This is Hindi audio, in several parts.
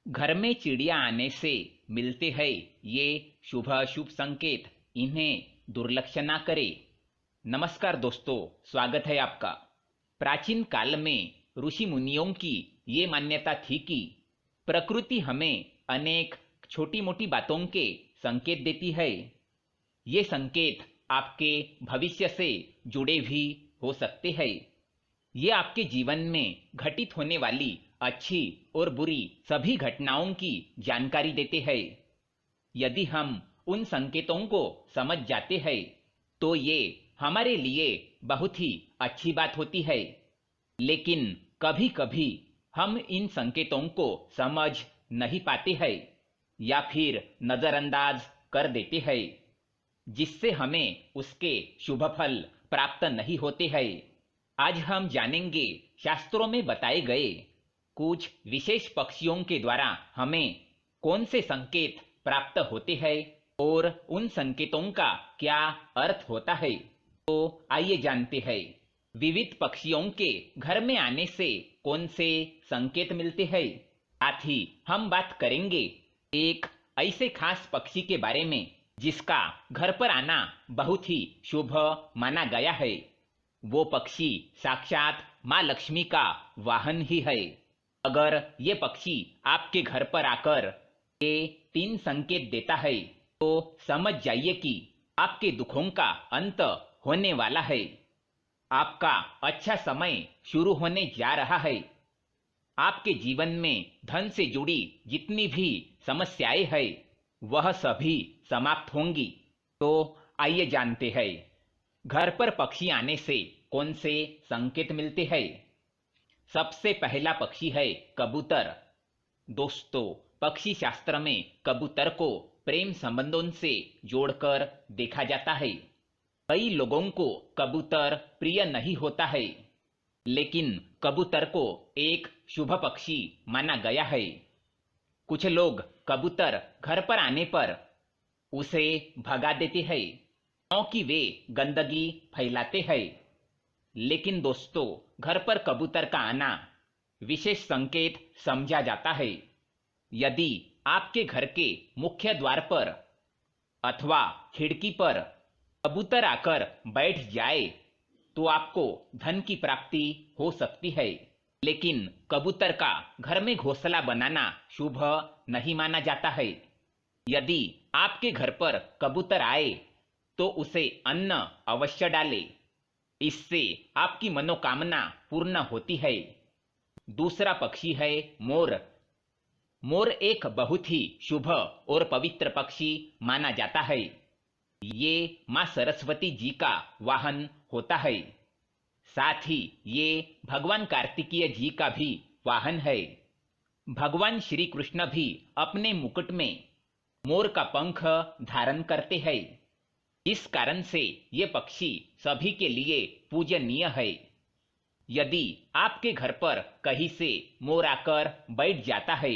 घर में चिड़िया आने से मिलते हैं ये शुभ अशुभ संकेत, इन्हें दुर्लक्ष्य ना करें। नमस्कार दोस्तों, स्वागत है आपका। प्राचीन काल में ऋषि मुनियों की ये मान्यता थी कि प्रकृति हमें अनेक छोटी मोटी बातों के संकेत देती है। ये संकेत आपके भविष्य से जुड़े भी हो सकते हैं। ये आपके जीवन में घटित होने वाली अच्छी और बुरी सभी घटनाओं की जानकारी देते हैं। यदि हम उन संकेतों को समझ जाते हैं तो ये हमारे लिए बहुत ही अच्छी बात होती है। लेकिन कभी कभी हम इन संकेतों को समझ नहीं पाते हैं या फिर नजरअंदाज कर देते हैं, जिससे हमें उसके शुभ फल प्राप्त नहीं होते हैं। आज हम जानेंगे शास्त्रों में बताए गए कुछ विशेष पक्षियों के द्वारा हमें कौन से संकेत प्राप्त होते हैं और उन संकेतों का क्या अर्थ होता है। तो आइए जानते हैं विविध पक्षियों के घर में आने से कौन से संकेत मिलते हैं। साथ ही हम बात करेंगे एक ऐसे खास पक्षी के बारे में जिसका घर पर आना बहुत ही शुभ माना गया है। वो पक्षी साक्षात माँ लक्ष्मी का वाहन ही है। अगर ये पक्षी आपके घर पर आकर ये 3 संकेत देता है तो समझ जाइए कि आपके दुखों का अंत होने वाला है। आपका अच्छा समय शुरू होने जा रहा है। आपके जीवन में धन से जुड़ी जितनी भी समस्याएं हैं वह सभी समाप्त होंगी। तो आइए जानते हैं घर पर पक्षी आने से कौन से संकेत मिलते हैं। सबसे पहला पक्षी है कबूतर। दोस्तों, पक्षी शास्त्र में कबूतर को प्रेम संबंधों से जोड़कर देखा जाता है। कई लोगों को कबूतर प्रिय नहीं होता है, लेकिन कबूतर को एक शुभ पक्षी माना गया है। कुछ लोग कबूतर घर पर आने पर उसे भगा देते हैं क्योंकि वे गंदगी फैलाते हैं। लेकिन दोस्तों, घर पर कबूतर का आना विशेष संकेत समझा जाता है। यदि आपके घर के मुख्य द्वार पर अथवा खिड़की पर कबूतर आकर बैठ जाए तो आपको धन की प्राप्ति हो सकती है। लेकिन कबूतर का घर में घोंसला बनाना शुभ नहीं माना जाता है। यदि आपके घर पर कबूतर आए तो उसे अन्न अवश्य डालें, इससे आपकी मनोकामना पूर्ण होती है। दूसरा पक्षी है मोर। मोर एक बहुत ही शुभ और पवित्र पक्षी माना जाता है। ये माँ सरस्वती जी का वाहन होता है। साथ ही ये भगवान कार्तिकेय जी का भी वाहन है। भगवान श्री कृष्ण भी अपने मुकुट में मोर का पंख धारण करते हैं। इस कारण से ये पक्षी सभी के लिए पूजनीय है। यदि आपके घर पर कहीं से मोर आकर बैठ जाता है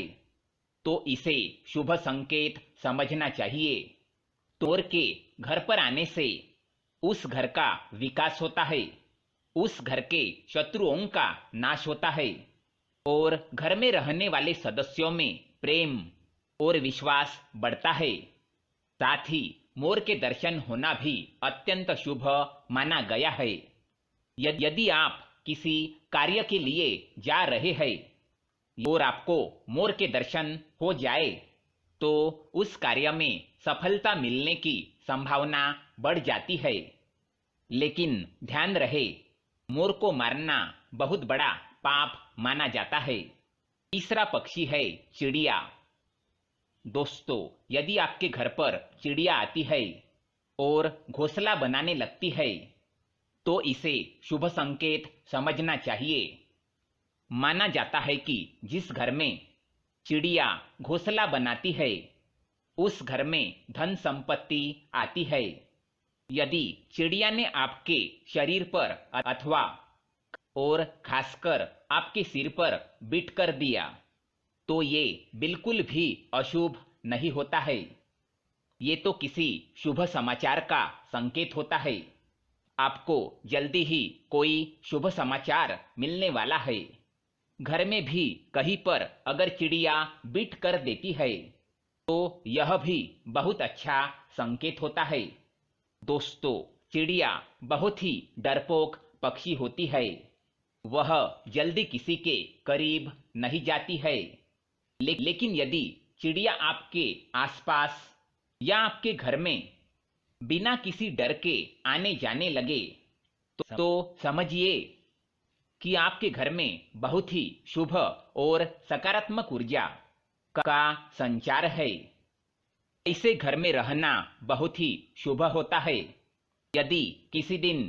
तो इसे शुभ संकेत समझना चाहिए। मोर के घर पर आने से उस घर का विकास होता है, उस घर के शत्रुओं का नाश होता है और घर में रहने वाले सदस्यों में प्रेम और विश्वास बढ़ता है। साथ ही मोर के दर्शन होना भी अत्यंत शुभ माना गया है। यदि आप किसी कार्य के लिए जा रहे हैं और आपको मोर के दर्शन हो जाए तो उस कार्य में सफलता मिलने की संभावना बढ़ जाती है। लेकिन ध्यान रहे, मोर को मारना बहुत बड़ा पाप माना जाता है। तीसरा पक्षी है चिड़िया। दोस्तों, यदि आपके घर पर चिड़िया आती है और घोंसला बनाने लगती है तो इसे शुभ संकेत समझना चाहिए। माना जाता है कि जिस घर में चिड़िया घोंसला बनाती है उस घर में धन संपत्ति आती है। यदि चिड़िया ने आपके शरीर पर अथवा और खासकर आपके सिर पर बिट कर दिया तो ये बिल्कुल भी अशुभ नहीं होता है। ये तो किसी शुभ समाचार का संकेत होता है। आपको जल्दी ही कोई शुभ समाचार मिलने वाला है। घर में भी कहीं पर अगर चिड़िया बिट कर देती है तो यह भी बहुत अच्छा संकेत होता है। दोस्तों, चिड़िया बहुत ही डरपोक पक्षी होती है। वह जल्दी किसी के करीब नहीं जाती है। लेकिन यदि चिड़िया आपके आसपास या आपके घर में बिना किसी डर के आने जाने लगे तो समझिए कि आपके घर में बहुत ही शुभ और सकारात्मक ऊर्जा का संचार है। ऐसे घर में रहना बहुत ही शुभ होता है। यदि किसी दिन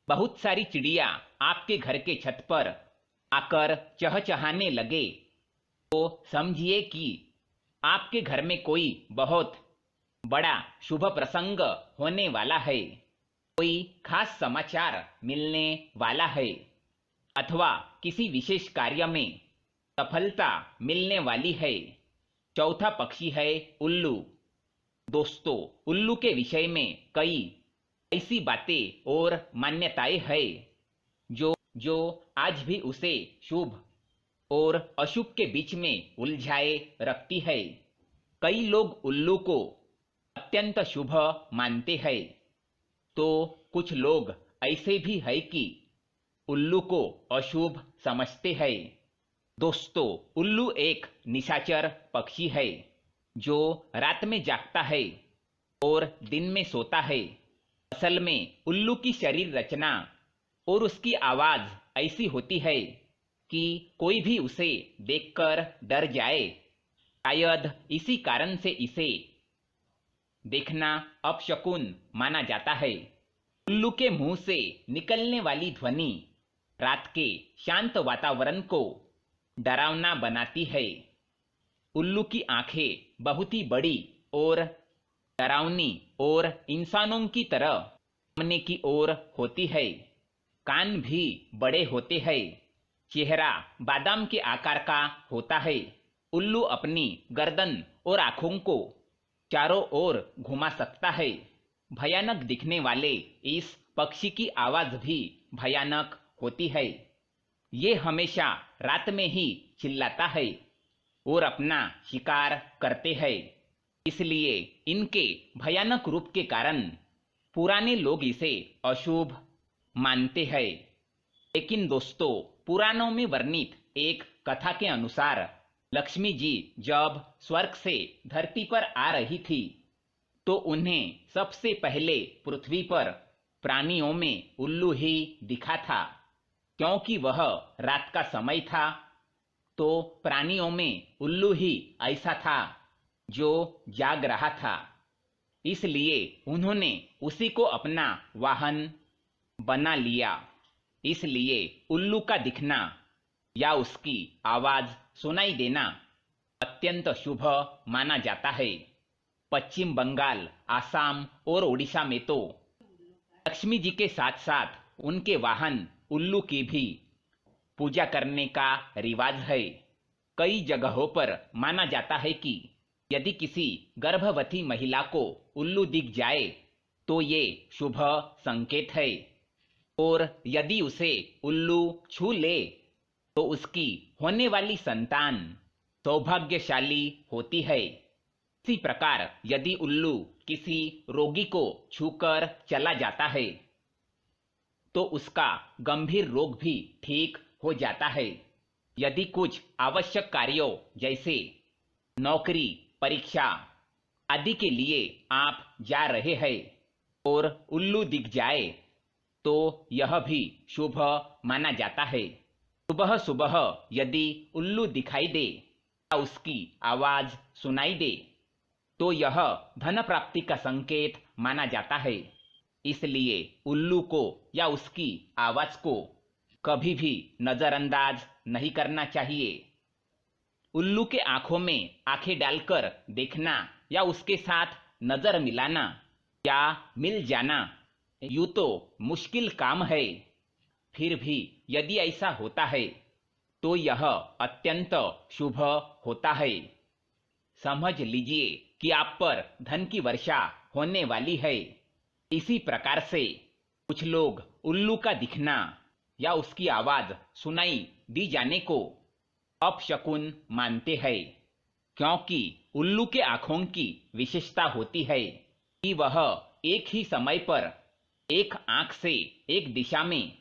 बहुत सारी चिड़िया आपके घर के छत पर आकर चहचहाने लगे तो समझिए कि आपके घर में कोई बहुत बड़ा शुभ प्रसंग होने वाला है, कोई खास समाचार मिलने वाला है अथवा किसी विशेष कार्य में सफलता मिलने वाली है। चौथा पक्षी है उल्लू। दोस्तों, उल्लू के विषय में कई ऐसी बातें और मान्यताएं हैं जो आज भी उसे शुभ और अशुभ के बीच में उलझाए रखती है। कई लोग उल्लू को अत्यंत शुभ मानते हैं तो कुछ लोग ऐसे भी है कि उल्लू को अशुभ समझते हैं। दोस्तों, उल्लू एक निशाचर पक्षी है जो रात में जागता है और दिन में सोता है। असल में उल्लू की शरीर रचना और उसकी आवाज ऐसी होती है कि कोई भी उसे देखकर डर जाए। शायद इसी कारण से इसे देखना अपशकुन माना जाता है। उल्लू के मुंह से निकलने वाली ध्वनि रात के शांत वातावरण को डरावना बनाती है। उल्लू की आंखें बहुत ही बड़ी और डरावनी और इंसानों की तरह सामने की ओर होती है। कान भी बड़े होते हैं। चेहरा बादाम के आकार का होता है। उल्लू अपनी गर्दन और आंखों को चारों ओर घुमा सकता है। भयानक दिखने वाले इस पक्षी की आवाज भी भयानक होती है। ये हमेशा रात में ही चिल्लाता है और अपना शिकार करते हैं। इसलिए इनके भयानक रूप के कारण पुराने लोग इसे अशुभ मानते हैं। लेकिन दोस्तों, पुराणों में वर्णित एक कथा के अनुसार लक्ष्मी जी जब स्वर्ग से धरती पर आ रही थी तो उन्हें सबसे पहले पृथ्वी पर प्राणियों में उल्लू ही दिखा था। क्योंकि वह रात का समय था तो प्राणियों में उल्लू ही ऐसा था जो जाग रहा था। इसलिए उन्होंने उसी को अपना वाहन बना लिया। इसलिए उल्लू का दिखना या उसकी आवाज सुनाई देना अत्यंत शुभ माना जाता है। पश्चिम बंगाल, आसाम और ओडिशा में तो लक्ष्मी जी के साथ साथ उनके वाहन उल्लू की भी पूजा करने का रिवाज है। कई जगहों पर माना जाता है कि यदि किसी गर्भवती महिला को उल्लू दिख जाए तो ये शुभ संकेत है और यदि उसे उल्लू छू ले तो उसकी होने वाली संतान सौभाग्यशाली होती है। इसी प्रकार यदि उल्लू किसी रोगी को छूकर चला जाता है तो उसका गंभीर रोग भी ठीक हो जाता है। यदि कुछ आवश्यक कार्यों जैसे नौकरी, परीक्षा आदि के लिए आप जा रहे हैं और उल्लू दिख जाए तो यह भी शुभ माना जाता है। सुबह सुबह यदि उल्लू दिखाई दे या उसकी आवाज सुनाई दे तो यह धन प्राप्ति का संकेत माना जाता है। इसलिए उल्लू को या उसकी आवाज को कभी भी नजरअंदाज नहीं करना चाहिए। उल्लू के आंखों में आंखें डालकर देखना या उसके साथ नजर मिलाना या मिल जाना यूं तो मुश्किल काम है, फिर भी यदि ऐसा होता है तो यह अत्यंत शुभ होता है। समझ लीजिए कि आप पर धन की वर्षा होने वाली है। इसी प्रकार से कुछ लोग उल्लू का दिखना या उसकी आवाज सुनाई दी जाने को अपशकुन मानते हैं, क्योंकि उल्लू के आंखों की विशेषता होती है कि वह एक ही समय पर एक आंख से एक दिशा में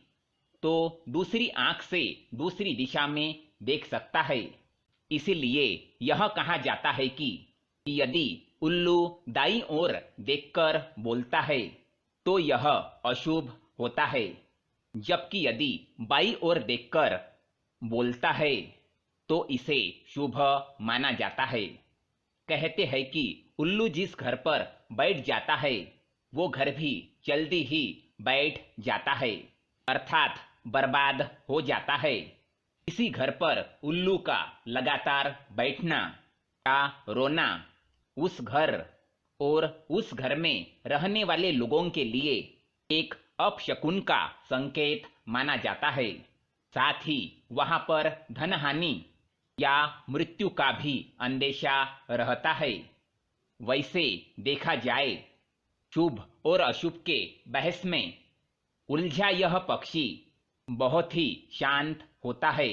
तो दूसरी आंख से दूसरी दिशा में देख सकता है। इसीलिए यह कहा जाता है कि यदि उल्लू दाईं ओर देखकर बोलता है तो यह अशुभ होता है, जबकि यदि बाईं ओर देखकर बोलता है तो इसे शुभ माना जाता है। कहते हैं कि उल्लू जिस घर पर बैठ जाता है वो घर भी जल्दी ही बैठ जाता है, अर्थात बर्बाद हो जाता है। इसी घर पर उल्लू का लगातार बैठना या रोना उस घर और उस घर में रहने वाले लोगों के लिए एक अपशकुन का संकेत माना जाता है। साथ ही वहां पर धनहानि या मृत्यु का भी अंदेशा रहता है। वैसे देखा जाए शुभ और अशुभ के बहस में उलझा यह पक्षी बहुत ही शांत होता है।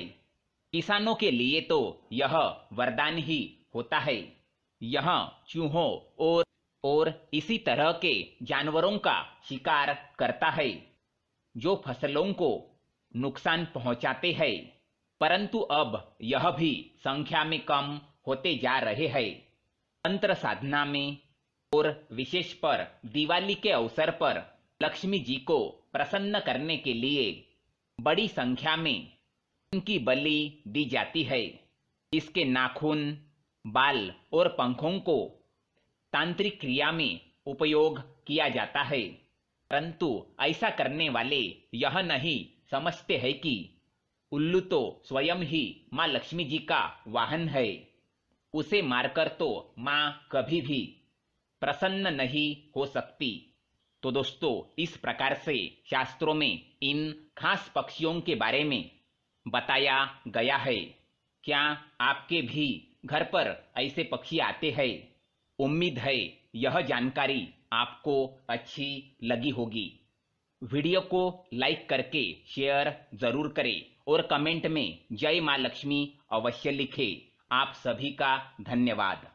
किसानों के लिए तो यह वरदान ही होता है। यह चूहों और इसी तरह के जानवरों का शिकार करता है जो फसलों को नुकसान पहुंचाते हैं, परंतु अब यह भी संख्या में कम होते जा रहे हैं। तंत्र साधना में और विशेष पर दिवाली के अवसर पर लक्ष्मी जी को प्रसन्न करने के लिए बड़ी संख्या में इनकी बलि दी जाती है। इसके नाखून, बाल और पंखों को तांत्रिक क्रिया में उपयोग किया जाता है, परंतु ऐसा करने वाले यह नहीं समझते हैं कि उल्लू तो स्वयं ही माँ लक्ष्मी जी का वाहन है। उसे मारकर तो माँ कभी भी प्रसन्न नहीं हो सकती। तो दोस्तों, इस प्रकार से शास्त्रों में इन खास पक्षियों के बारे में बताया गया है। क्या आपके भी घर पर ऐसे पक्षी आते हैं? उम्मीद है यह जानकारी आपको अच्छी लगी होगी। वीडियो को लाइक करके शेयर जरूर करें और कमेंट में जय माँ लक्ष्मी अवश्य लिखें। आप सभी का धन्यवाद।